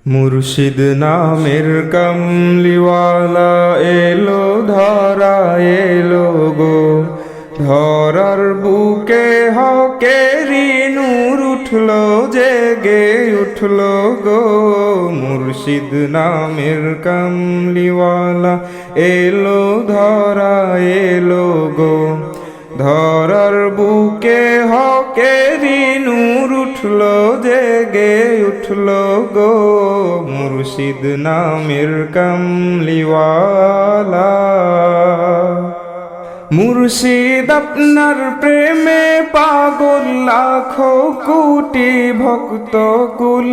মুর্শিদ নামের কামলিওয়ালা এলো ধরা এলো গো, ধরার বুকে হকেরি নূর উঠলো জেগে উঠলো গো। মুর্শিদ নামের কামলিওয়ালা এলো ধরা এলো গো, ধরার বুকে হকেরি নূর উঠলো জেগে উঠলো গো। মুর্শিদ নামের কামলিওয়ালা, মুর্শিদ আপনার প্রেমে পাগল লাখো কোটি ভক্ত কুল,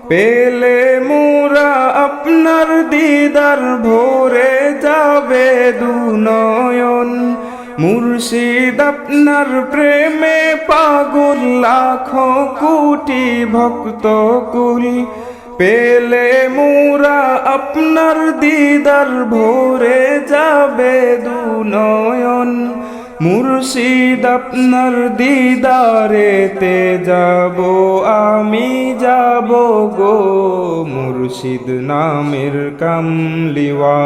পেলে মোরা আপনার দিদার ভরে যাবে দুনয়ন। মুর্শিদ আপনার প্রেমে পাগল লাখো কোটি ভক্ত কুল, পেলে মোরা আপনার দিদার ভরে যাবে দুনয়ন। মুর্শিদ আপনার দিদারেতে যাব আমি যাব গো। মুর্শিদ নামের কামলিওয়ালা,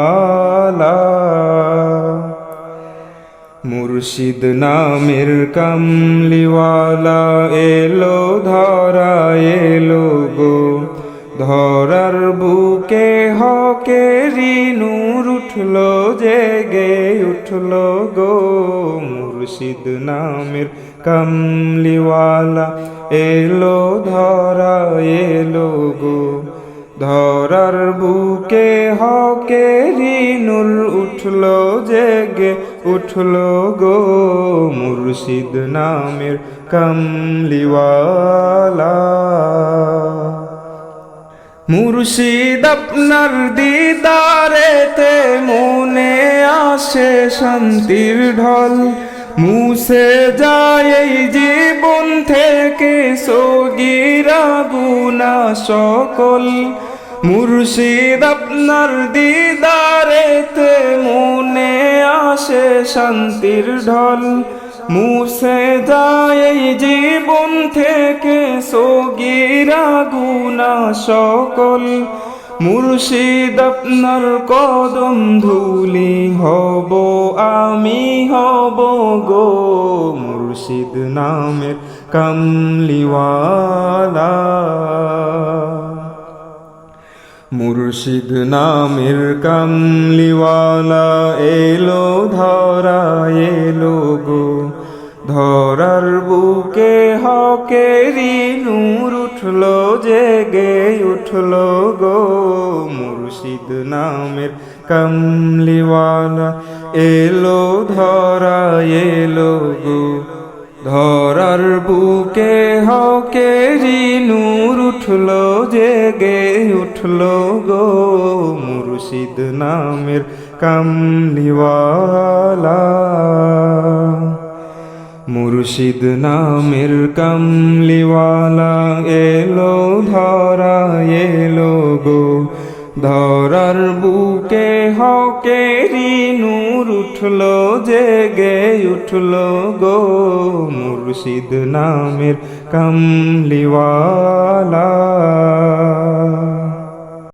মুর্শিদ নামের কামলিওয়ালা এলো ধরা এলো গো, ধরার বুকে হকেরি নূর উঠলো জেগে উঠলো গো। মুর্শিদ নামের কামলিওয়ালা এলো ধরা এলো গো, ধরার বুকে হকেরি নূর উঠলো জেগে উঠলো গো। মুর্শিদ নামের কামলিওয়ালা, মুর্শিদ আপনার দিদারেতে মনে আসে শান্তির ঢল, মুছে যায় এই জীবন থেকে সগীরা গুনাহ সকল। মুর্শিদ আপনার দিদারেতে মনে আসে শান্তির ঢল, মুছে যায় এই জীবন থেকে সগীরা গুনাহ সকল। মুর্শিদ আপনার কদম ধুলি হব আমি হব গো। মুর্শিদ নামের কামলিওয়ালা, মুর্শিদ নামের কামলিওয়ালা এলো ধরা এলো গো, ধরার বুকে হকেরি নূর উঠলো জেগে উঠলো গো। মুর্শিদ নামের কামলিওয়ালা এলো ধরা এলো গো, ধরার বুকে হকেরি নূর উঠলো জেগে উঠলো গো। মুর্শিদ নামের কামলিওয়ালা, মুর্শিদ নামের কামলিওয়ালা এলো ধরা এলো গো, ধরার বুকে হকেরি নূর উঠলো জেগে উঠলো গো। মুর্শিদ নামের কামলিওয়ালা।